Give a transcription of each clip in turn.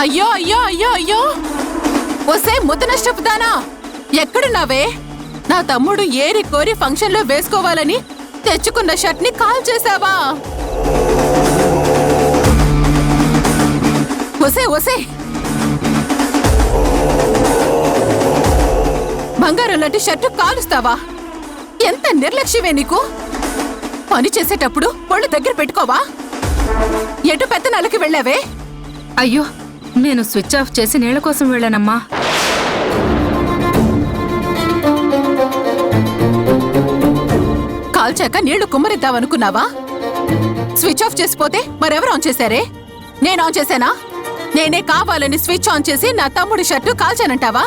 అయ్యో అయ్యో అయ్యో అయ్యో ఒసే ముద్ద నష్టపుదానా, ఎక్కడున్నావే? నా తమ్ముడు ఏరి కోరి ఫంక్షన్ లో వేసుకోవాలని తెచ్చుకున్న షర్ట్ ని కాల్ చేసావా? ఒసే ఒసే, బంగారం లాంటి షర్టు కాలుస్తావా? ఎంత నిర్లక్ష్యమే నీకు! పని చేసేటప్పుడు ఒళ్ళు దగ్గర పెట్టుకోవా? ఎటు పెత్తనాలకి వెళ్ళావే? అయ్యో, నేను స్విచ్ ఆఫ్ చేసి నీళ్ల కోసం వెళ్ళానమ్మా. కాల్చాక నీళ్లు కుమ్మరిద్దామనుకున్నావా? స్విచ్ ఆఫ్ చేసిపోతే మరెవరు ఆన్ చేశారే? నేను ఆన్ చేశానా? నేనే కావాలని స్విచ్ ఆన్ చేసి నా తమ్ముడి షర్టు కాల్చానంటావా?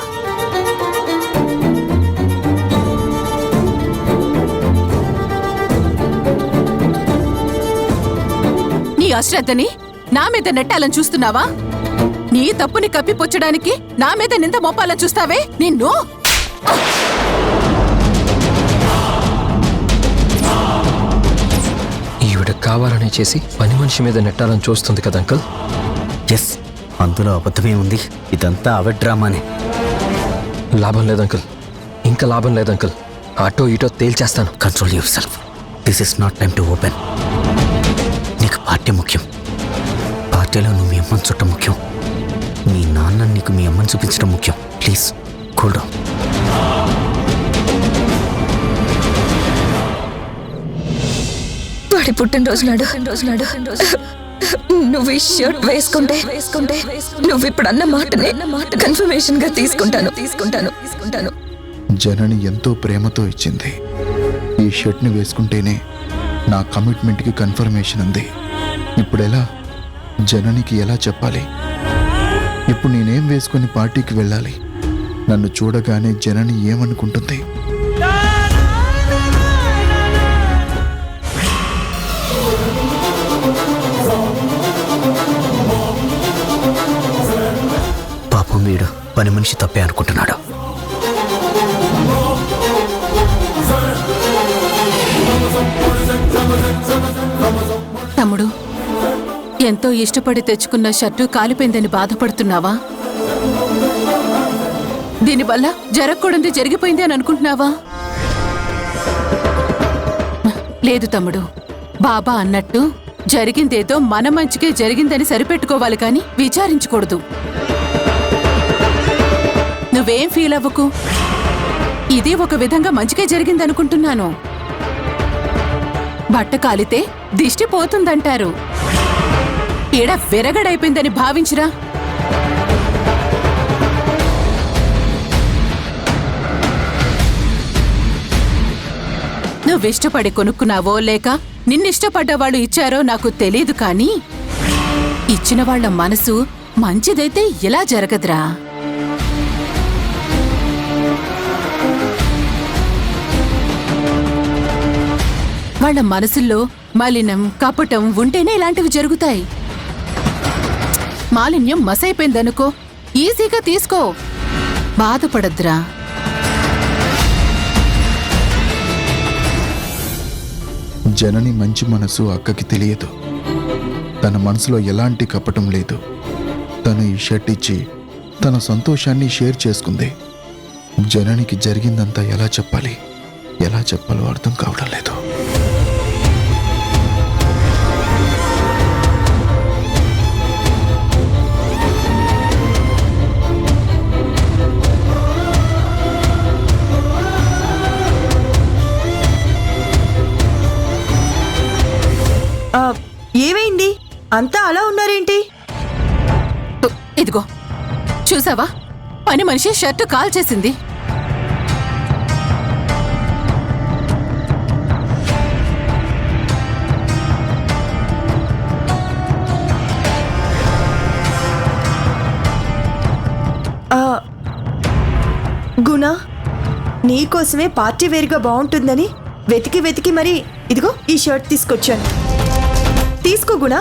నీ అశ్రద్ధని నా మీద నెట్టాలని చూస్తున్నావా? నీ తప్పుని కప్పిపుచ్చడానికి నా మీద నింద మోపాలని చూస్తావే నిన్ను! ఈవిడ కావాలని చేసి పని మనిషి మీద నెట్టాలని చూస్తుంది కదా అంకుల్. ఎస్, అందులో అబద్ధమే ఉంది. ఇదంతా ఆవిడ డ్రామానే. లాభం లేదు అంకుల్, ఇంకా లాభం లేదు అంకుల్. అటో ఇటో తేల్చేస్తాను. Control yourself. This is not time to open. నీకు పార్టీ ముఖ్యం. పార్టీలో నువ్వు మీ అమ్మని చుట్టం ముఖ్యం. మీ నాన్న నీకు మీ అమ్మని చూపించడం ముఖ్యం. Please cool down. వాడి పుట్టినరోజు నాడు నువ్వు ఈ షర్ట్ వేసుకుంటే నువ్వు ఇప్పుడు అన్న మాటనే కన్ఫర్మేషన్ గా తీసుకుంటాను. జనని ఎంతో ప్రేమతో ఇచ్చింది. ఈ షర్ట్ని వేసుకుంటేనే నా కమిట్మెంట్కి కన్ఫర్మేషన్ ఉంది. ఇప్పుడెలా? జననికి ఎలా చెప్పాలి? ఇప్పుడు నేనేం వేసుకొని పార్టీకి వెళ్ళాలి? నన్ను చూడగానే జనని ఏమనుకుంటుంది? పాపం వీడు పని మనిషి తప్పే అనుకుంటున్నాడు. తమ్ముడు, ఎంతో ఇష్టపడి తెచ్చుకున్న షర్టు కాలిపోయిందని బాధపడుతున్నావా? దీనివల్ల జరగకూడదు జరిగిపోయింది అని అనుకుంటున్నావా? లేదు తమ్ముడు, బాబా అన్నట్టు జరిగిందేదో మన మంచికే జరిగిందని సరిపెట్టుకోవాలి కాని విచారించకూడదు. నువ్వేం ఫీల్ అవ్వకు. ఇది ఒక విధంగా మంచిగా జరిగిందనుకుంటున్నాను. బట్ట కాలితే దిష్టి పోతుందంటారు. ఈడ విరగడైపోయిందని భావించిరా. నువ్విష్టపడి కొనుక్కున్నావో లేక నిన్నిష్టపడ్డ వాళ్ళు ఇచ్చారో నాకు తెలీదు కానీ ఇచ్చిన వాళ్ళ మనసు మంచిదైతే ఇలా జరగదురా. వాళ్ళ మనసుల్లో మాలిన్యం కపటం ఉంటేనే ఇలాంటివి జరుగుతాయి. మాలిన్యం మసైపోయిందనుకో, ఈజీగా తీసుకో, బాధపడద్దురా. జనని మంచి మనసు అక్కకి తెలియదు. తన మనసులో ఎలాంటి కపటం లేదు. తను ఈ షర్ట్ ఇచ్చి తన సంతోషాన్ని షేర్ చేసుకుంది. జననికి జరిగిందంతా ఎలా చెప్పాలో అర్థం కావడం లేదు. ఏమైంది? అంతా అలా ఉన్నారేంటి? ఇదిగో చూసావా, పని మనిషి షర్టు కాల్ చేసింది. గుణ, నీకోసమే పార్టీ వేరుగా బాగుంటుందని వెతికి మరి ఇదిగో ఈ షర్ట్ తీసుకొచ్చాను. తీసుకో గుణ.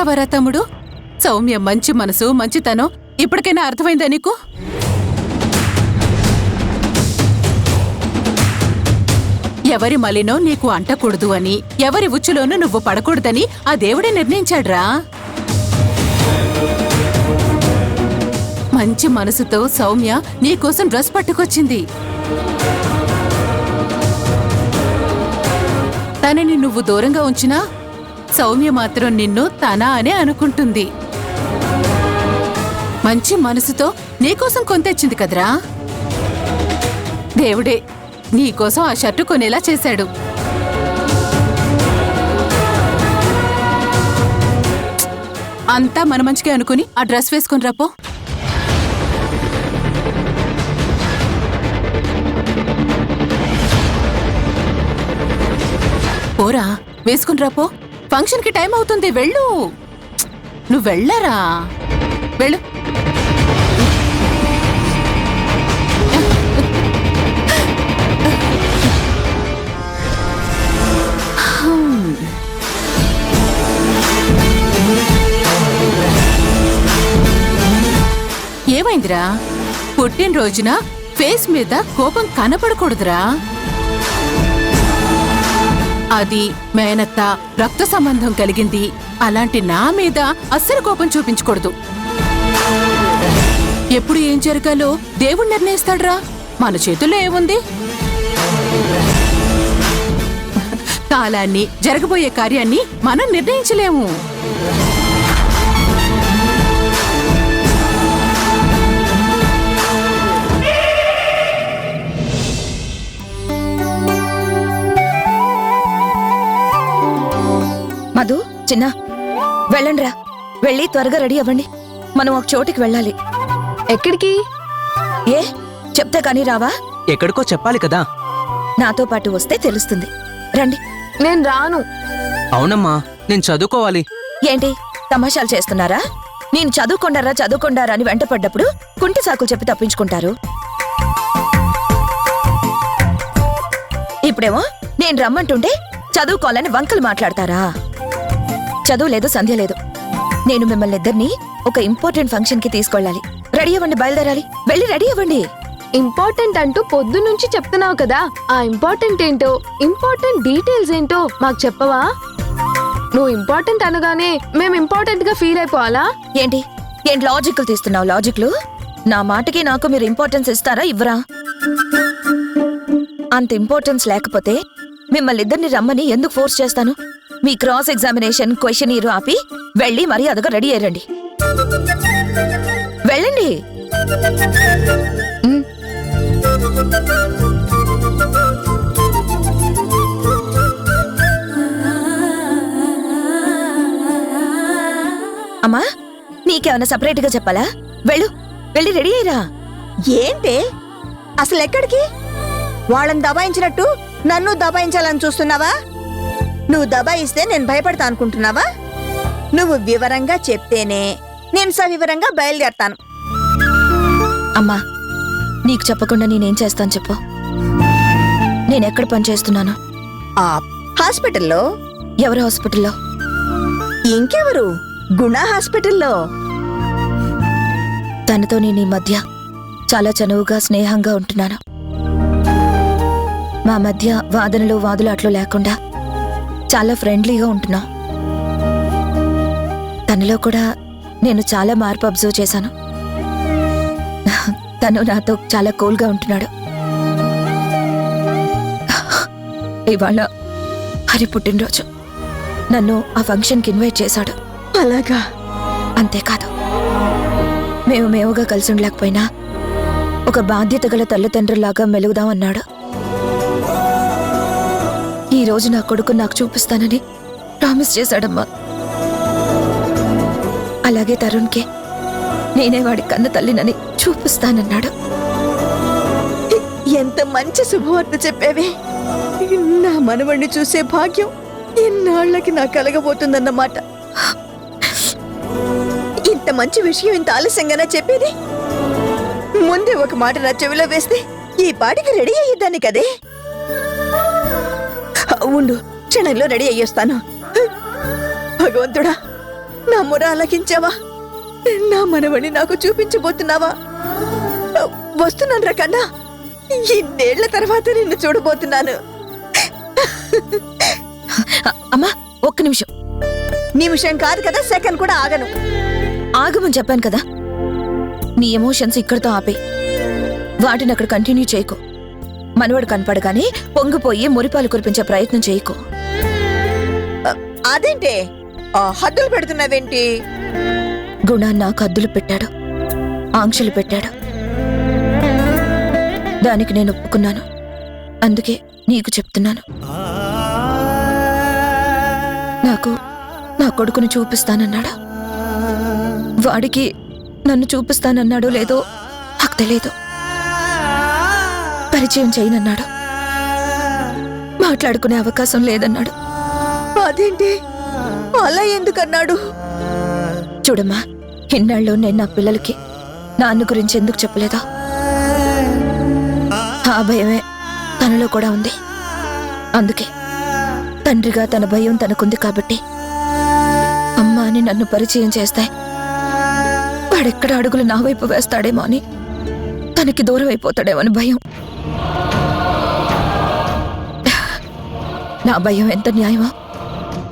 చూసావారా తమ్ముడు? సౌమ్య మంచి మనసు, మంచితనం ఇప్పటికైనా అర్థమైందా నీకు? ఎవరి మలినో నీకు అంటకూడదు అని, ఎవరి ఉచ్చులోనూ నువ్వు పడకూడదని ఆ దేవుడే నిర్ణయించాడ్రా. మంచి మనసుతో సౌమ్య నీకోసం డ్రెస్ పట్టుకొచ్చింది. తనని నువ్వు దూరంగా ఉంచినా సౌమ్య మాత్రం నిన్ను తన అనే అనుకుంటుంది. మంచి మనసుతో నీకోసం కొంతెచ్చింది కదరా. దేవుడే నీకోసం ఆ షర్టు కొనేలా చేశాడు. అంతా మన మంచిగా అనుకుని ఆ డ్రెస్ వేసుకుని రాపో. పోరా, వేసుకుని రాపో. ఫంక్షన్ కి టైం అవుతుంది, వెళ్ళు. నువ్వు వెళ్ళరా, వెళ్ళు. ఏమైందిరా? పుట్టినరోజున ఫేస్ మీద కోపం కనపడకూడదురా. అది మేనత్త, రక్త సంబంధం కలిగింది. అలాంటి నా మీద అస్సలు కోపం చూపించకూడదు. ఎప్పుడు ఏం జరగాలో దేవుడు నిర్ణయిస్తాడ్రా, మన చేతుల్లో ఏముంది? కాలాన్ని, జరగబోయే కార్యాన్ని మనం నిర్ణయించలేము. మధు, చిన్న, వెళ్ళండిరా. వెళ్ళి త్వరగా రెడీ అవ్వండి. మనం ఒక చోటికి వెళ్ళాలి. ఎక్కడికి? ఏ చెప్తే కానీ రావా? ఎక్కడికో చెప్పాలి కదా. నాతో పాటు వస్తే తెలుస్తుంది. రండి. నేను రాను. అవునమ్మా, నేను చదువుకోవాలి. ఏంటి తమాషాలు చేస్తున్నారా? నేను చదువుకుండారా అని వెంటపడ్డప్పుడు కుంటి సాకులు చెప్పి తప్పించుకుంటారు. ఇప్పుడేమో నేను రమ్మంటుంటే చదువుకోవాలని వంకలు మాట్లాడతారా? చదువు లేదు, సంధ్య లేదు. నేను మిమ్మల్ని ఇద్దరిని ఒక ఇంపార్టెంట్ ఫంక్షన్ కి తీసుకెళ్ళాలి. రెడీ అవ్వండి, బయలుదేరాలి. వెళ్ళి రెడీ అవ్వండి. ఇంపార్టెంట్ అంటూ పొద్దు నుంచి చెప్తున్నావు కదా, ఆ ఇంపార్టెంట్ ఏంటో, ఇంపార్టెంట్ డీటెయిల్స్ ఏంటో మాకు చెప్పవా? నువ్వు ఇంపార్టెంట్ అనగానే మేము ఇంపార్టెంట్ గా ఫీల్ అయిపోవాలా? ఏంటి లాజిక్లు తీస్తున్నావు? లాజిక్లు? నా మాటకి నాకు మీరు ఇంపార్టెన్స్ ఇస్తారా, ఇవ్వరా? అంత ఇంపార్టెన్స్ లేకపోతే మిమ్మల్ని ఇద్దరిని రమ్మని ఎందుకు ఫోర్స్ చేస్తాను? మీ క్రాస్ ఎగ్జామినేషన్ క్వశ్చన్ ఆపి వెళ్ళి మరీ అదొక రెడీ అయ్యండి. వెళ్ళండి. అమ్మా, నీకేమైనా సపరేట్ గా చెప్పాలా? వెళ్ళి రెడీ అయ్యరా. ఏంటే అసలు ఎక్కడికి? వాళ్ళని దబాయించినట్టు నన్ను దబాయించాలని చూస్తున్నావా? నువ్వు దబాయిస్తే నేను భయపడతా అనుకుంటున్నావా? నువ్వు వివరంగా చెప్తేనే నేను సవివరంగా బయలుదేరతాను. అమ్మా, నీకు చెప్పకుండా నేనేం చేస్తాను చెప్పు. నేనెక్కడ పనిచేస్తున్నాను? ఆ హాస్పిటల్లో. ఎవరు హాస్పిటల్లో? ఇంకెవరు? గుణ హాస్పిటల్లో. తనతో నేను ఈ మధ్య చాలా చనువుగా, స్నేహంగా ఉంటున్నాను. మా మధ్య వాదనలు వాదులాట్లు లేకుండా చాలా ఫ్రెండ్లీగా ఉంటున్నాం. తనలో కూడా నేను చాలా మార్పు అబ్జర్వ్ చేశాను. తను నాతో చాలా కూల్గా ఉంటున్నాడు. ఇవాళ హరి పుట్టినరోజు. నన్ను ఆ ఫంక్షన్కి ఇన్వైట్ చేశాడు. అలాగా? అంతేకాదు, మేముగా కలిసి ఉండలేకపోయినా ఒక బాధ్యత గల తల్లిదండ్రుల్లాగా మెలుగుదామన్నాడు. ఈ రోజు నా కొడుకు నాకు చూపిస్తానని ప్రామిస్ చేశాడమ్మా. అలాగే తరుణ్కి నేనే వాడి కన్న తల్లినని చూపిస్తానన్నాడు. ఎంత మంచి శుభవార్త చెప్పేవే. నా మనవణ్ణి చూసే భాగ్యం ఎన్నాళ్ళకి నాకు కలగబోతుందన్నమాట. ఇంత మంచి విషయం ఇంత ఆలస్యంగానే చెప్పేది. ముందే ఒక మాట నా చెవిలో వేస్తే ఈ పాటికి రెడీ అయ్యేదాన్ని కదే. ఉండు, క్షణంలో రెడీ అయ్యేస్తాను. భగవంతుడా, నా మొర ఆలకించావా? నా మనవని నాకు చూపించబోతున్నావా? వస్తున్నాను రా కన్నా. ఇన్నేళ్ల తర్వాత నిన్ను చూడబోతున్నాను. అమ్మా ఒక్క నిమిషం. నిమిషం కాదు కదా, సెకండ్ కూడా ఆగను. ఆగమని చెప్పాను కదా. నీ ఎమోషన్స్ ఇక్కడితో ఆపే, వాటిని అక్కడ కంటిన్యూ చేయకు. మనవడు కనపడగానే పొంగిపోయి మురిపాలు కురిపించే ప్రయత్నం చేయకు. అదేంటే హద్దులు పెడుతున్నావేంటి? గుణ నాకు హద్దులు పెట్టాడు, ఆంక్షలు పెట్టాడు. దానికి నేను ఒప్పుకున్నాను. అందుకే నీకు చెప్తున్నాను. నాకు నా కొడుకుని చూపిస్తానన్నాడు. వాడికి నన్ను చూపిస్తానన్నాడో లేదో నాకు తెలియదు. పరిచయం చేయనన్నాడు. మాట్లాడుకునే అవకాశం లేదన్నాడు. అదేంటి అలా ఎందుకన్నాడు? చూడమ్మా, ఇన్నాళ్ళు నేను నా పిల్లలకి నాన్న గురించి ఎందుకు చెప్పలేదా? ఆ భయమే తనలో కూడా ఉంది. అందుకే తండ్రిగా తన భయం తనకుంది కాబట్టి అమ్మ అని నన్ను పరిచయం చేస్తే వాడెక్కడ అడుగులు నా వైపు వేస్తాడేమో అని, తనకి దూరం అయిపోతాడేమో అని భయం. నా భయం ఎంత న్యాయమో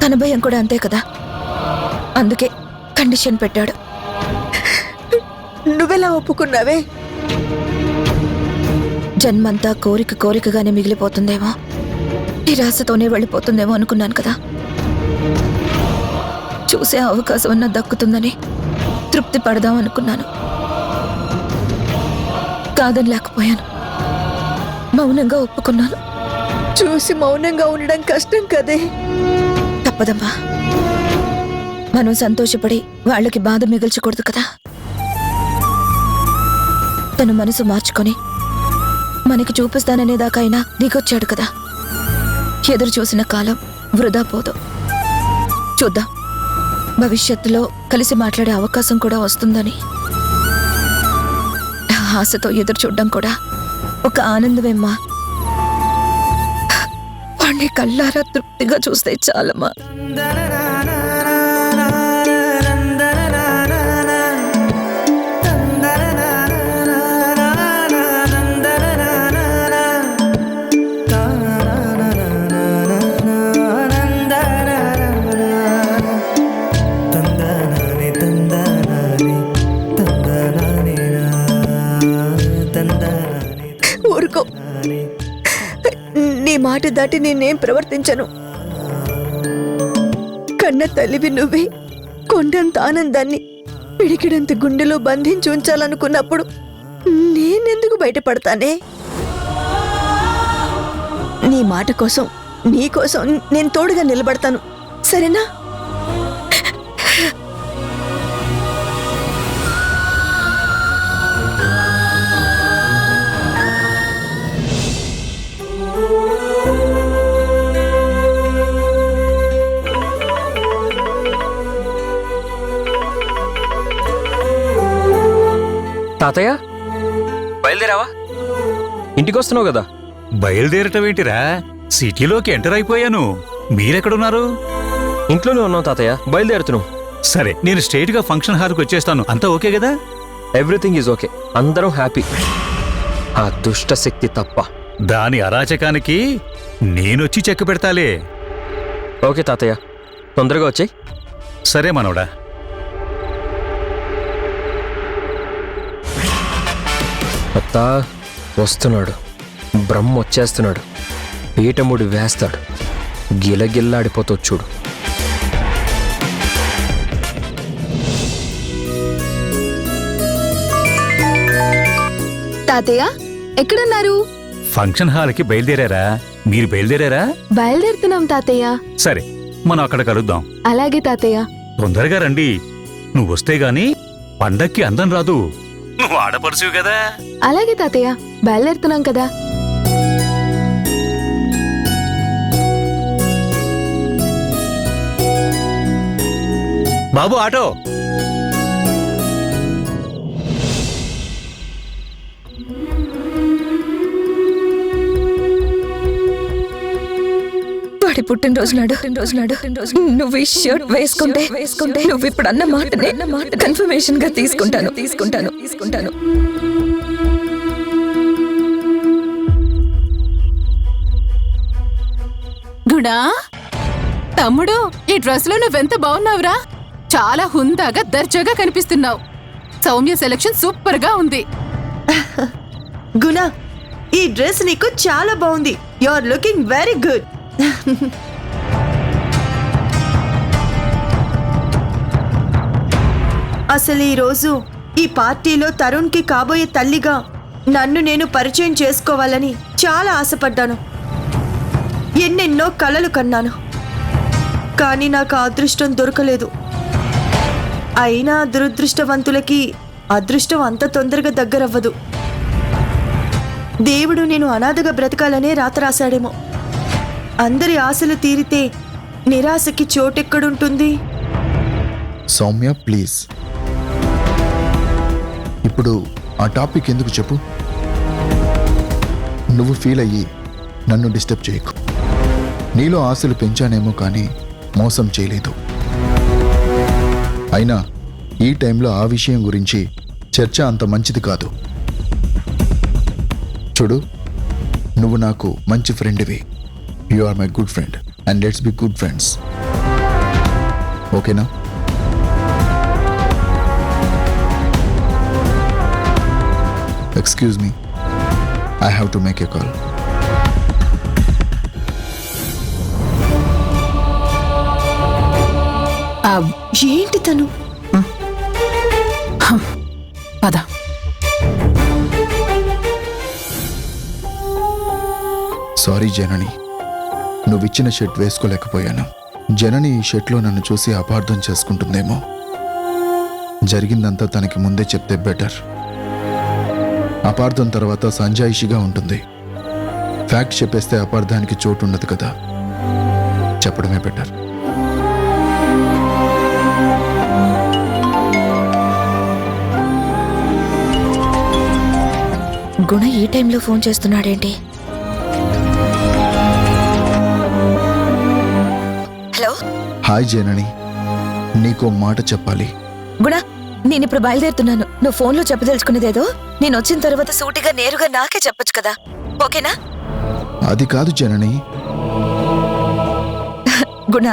తన భయం కూడా అంతే కదా. అందుకే కండిషన్ పెట్టాడు. నువ్వెలా ఒప్పుకున్నావే? జన్మంతా కోరికగానే మిగిలిపోతుందేమో, నిరాశతోనే వెళ్ళిపోతుందేమో అనుకున్నాను కదా. చూసే అవకాశం అన్నా దక్కుతుందని తృప్తి పడదాం అనుకున్నాను. కాదని లేకపోయాను. మౌనంగా ఒప్పుకున్నాను. చూసి మౌనంగా ఉండడం కష్టం కదే. తప్పదమ్మా. మనం సంతోషపడి వాళ్ళకి బాధ మిగల్చకూడదు కదా. తను మనసు మార్చుకొని మనకి చూపిస్తాననేదాకా అయినా దిగొచ్చాడు కదా. ఎదురు చూసిన కాలం వృధా పోదు. చూద్దాం, భవిష్యత్తులో కలిసి మాట్లాడే అవకాశం కూడా వస్తుందని. ఆశతో ఎదురు చూడడం కూడా ఒక ఆనందమేమ్మా. వాణ్ణి కళ్ళారా తృప్తిగా చూస్తే చాలమ్మా. ఊరుకో, నీ మాట దాటి నేనేం ప్రవర్తించను. కన్న తల్లివి నువ్వే. కొండంత ఆనందాన్ని పిడికిడంత గుండెలో బంధించి ఉంచాలనుకున్నప్పుడు నేనెందుకు బయటపడతానే? నీ మాట కోసం, నీ కోసం నేను తోడుగా నిలబడతాను, సరేనా? తాతయ్య, బయలుదేరావా? ఇంటికి వస్తున్నావు కదా. బయలుదేరటమేంటిరా? సిటీలోకి ఎంటర్ అయిపోయాను. మీరెక్కడున్నారు? ఇంట్లోనే ఉన్నావు తాతయ్య, బయలుదేరుతున్నావు. సరే, నేను స్ట్రైట్ గా ఫంక్షన్ హాల్కి వచ్చేస్తాను. అంతా ఓకే కదా? Everything is okay. అందరం హ్యాపీ. ఆ దుష్ట శక్తి తప్ప. దాని అరాచకానికి నేనొచ్చి చెక్ పెడతాలే. ఓకే తాతయ్య, తొందరగా వచ్చాయి. సరే మనోడా. అత్తా వస్తున్నాడు. బ్రహ్మ వచ్చేస్తున్నాడు. పీఠముడి వేస్తాడు. గిలగిల్లాడిపోతూ చూడు. తాతయ్య ఎక్కడున్నారు? ఫంక్షన్ హాల్కి బయలుదేరారా? మీరు బయలుదేరారా? బయలుదేరుతున్నాం తాతయ్య. సరే, మనం అక్కడ కలుద్దాం. అలాగే తాతయ్య. తొందరగా రండి. నువ్వు వస్తే గాని పండక్కి అందం రాదు. నువ్వు ఆడపడుచువు కదా. అలాగే తాతయ్య, బయలుదేరుతున్నాం కదా. బాబు ఆటో. వాడి పుట్టినరోజు నాడు నువ్వు ఈ షర్ట్ వేసుకుంటే నువ్వు ఇప్పుడు అన్న మాట కన్ఫర్మేషన్ గా తీసుకుంటాను. గుడా తమ్ముడు, ఈ డ్రెస్ లో నువ్వెంత బాగున్నావురా. చాలా హుందాగా దర్జాగా కనిపిస్తున్నావు. సౌమ్య సెలక్షన్ సూపర్ గా ఉంది. గుణ, ఈ డ్రెస్ నీకు చాలా బాగుంది. You are looking very good. అసలు ఈ రోజు ఈ పార్టీలో తరుణ్ కి కాబోయే తల్లిగా నన్ను నేను పరిచయం చేసుకోవాలని చాలా ఆశపడ్డాను. ఎన్నెన్నో కలలు కన్నాను, కానీ నాకు ఆ అదృష్టం దొరకలేదు. అయినా దురదృష్టవంతులకి అదృష్టం అంత తొందరగా దగ్గరవ్వదు. దేవుడు నేను అనాథగా బ్రతకాలనే రాత రాశాడేమో. అందరి ఆశలు తీరితే నిరాశకి చోటెక్కడుంటుంది? సౌమ్య ప్లీజ్, ఇప్పుడు ఆ టాపిక్ ఎందుకు చెప్పు. నువ్వు ఫీల్ అయ్యి నన్ను డిస్టర్బ్ చేయకు. నీలో ఆశలు పెంచానేమో కానీ మోసం చేయలేదు. అయినా ఈ టైంలో ఆ విషయం గురించి చర్చ అంత మంచిది కాదు. చూడు, నువ్వు నాకు మంచి ఫ్రెండ్వి. You are my good friend and let's be good friends. ఓకేనా? Excuse me, I have to make a call. ఏంటి తను? పద. సారీ జనని, నువ్విచ్చిన షర్ట్ వేసుకోలేకపోయాను. జనని ఈ షర్ట్లో నన్ను చూసి అపార్థం చేసుకుంటుందేమో. జరిగిందంతా తనకి ముందే చెప్తే బెటర్. అపార్థం తర్వాత సంజాయిషిగా ఉంటుంది. ఫ్యాక్ట్ చెప్పేస్తే అపార్థానికి చోటు ఉండదు కదా. చెప్పడమే బెటర్. గుణ ఈ టైంలో ఫోన్ చేస్తున్నాడేంటి? హలో. హాయ్ జనని, నీకో మాట చెప్పాలి. గుణ, నేను ఇప్పుడు బయలుదేరుతున్నాను. నువ్వు ఫోన్లో చెప్పదలుచుకునేదేదో నేను వచ్చిన తర్వాత సూటిగా నేరుగా నాకే చెప్పొచ్చు కదా. ఓకేనా? అది కాదు జనని. గుణ,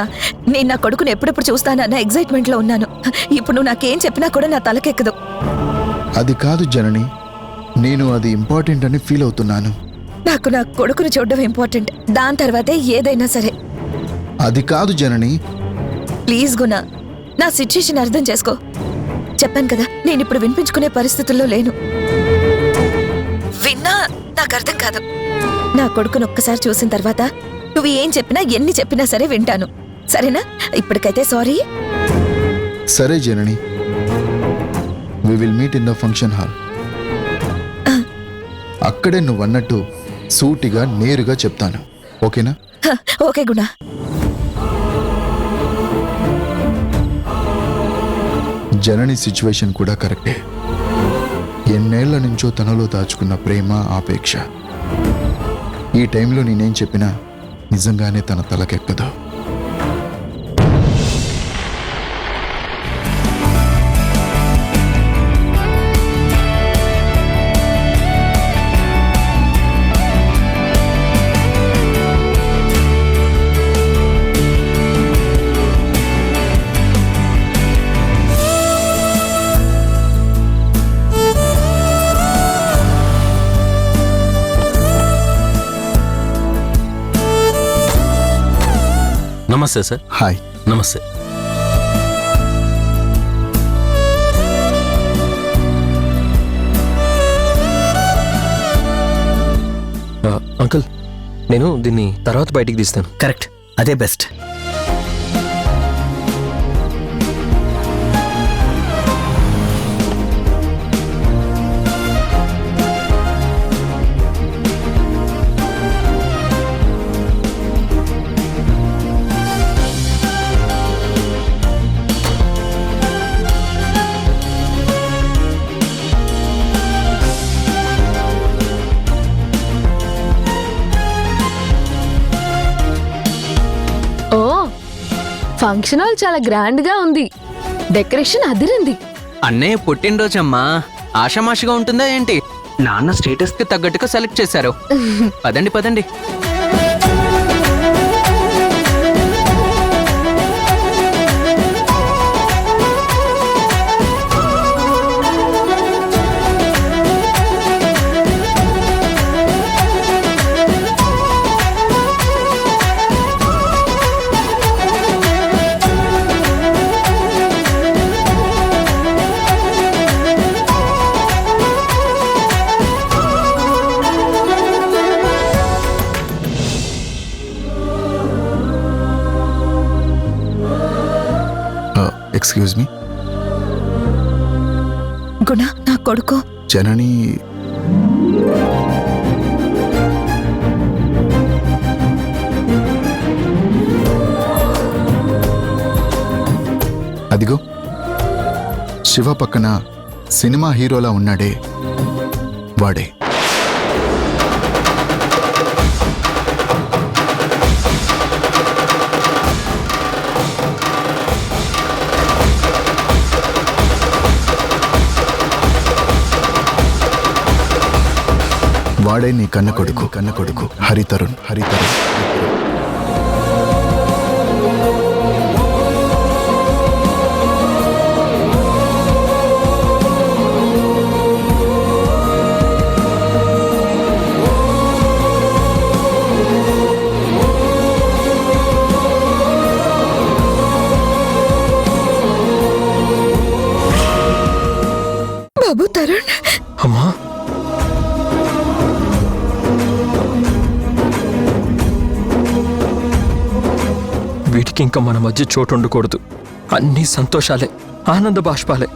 నేను నా కొడుకుని ఎప్పుడెప్పుడు చూస్తానన్న ఎగ్జైట్మెంట్ లో ఉన్నాను. ఇప్పుడు నువ్వు నాకేం చెప్పినా కూడా నా తలకెక్కదు. అది కాదు జనని, నేను అది ఇంపార్టెంట్ అని ఫీల్ అవుతున్నాను. నాకు నా కొడుకుని చూడడం ఇంపార్టెంట్. దాని తర్వాతే ఏదైనా సరే. అది కాదు జనని. ప్లీజ్ గుణ, నా సిచ్యుయేషన్ అర్థం చేసుకో. చెప్పాను కదా, నేను ఇప్పుడు వినిపించుకునే పరిస్థితుల్లో లేను. విన్నా నాకు అర్థం కాదు. నా కొడుకుని ఒక్కసారి చూసిన తర్వాత నువ్వు ఏం చెప్పినా ఎన్ని చెప్పినా సరే వింటాను. సరేనా? ఇప్పటికైతే సారీ. సరే Janani, we will meet in the function hall. అక్కడే నువ్వు అన్నట్టు సూటిగా నేరుగా చెప్తాను. ఓకేనా? ఓకే గుణ. జనని సిచ్యువేషన్ కూడా కరెక్టే. ఎన్నేళ్ల నుంచో తనలో దాచుకున్న ప్రేమ, ఆపేక్ష ఈ టైంలో నేనేం చెప్పినా నిజంగానే తన తలకెక్కదు. నమస్తే సార్. హాయ్. నమస్తే. అంకుల్, నేను దీన్ని తర్వాత బయటికి తీస్తాను. కరెక్ట్, అదే బెస్ట్. ఫంక్షన్ హాల్ చాలా గ్రాండ్ గా ఉంది. డెకరేషన్ అదిరింది. అన్నయ్య పుట్టినరోజమ్మా, ఆషామాషిగా ఉంటుందా ఏంటి? నాన్న స్టేటస్ కి తగ్గట్టుగా సెలెక్ట్ చేశారు. పదండి పదండి. ఎక్స్క్యూజ్ మీ, గుణ నా కొడుకు. జనని అదిగో శివ పక్కన సినిమా హీరోలా ఉన్నాడే వాడే. వాడే నీ కన్న కొడుకు హరితరుణ్. బాబు తరుణ్, అమ్మా, వీటికి ఇంకా మన మధ్య చోటు ఉండకూడదు. అన్నీ సంతోషాలే, ఆనంద బాష్పాలే.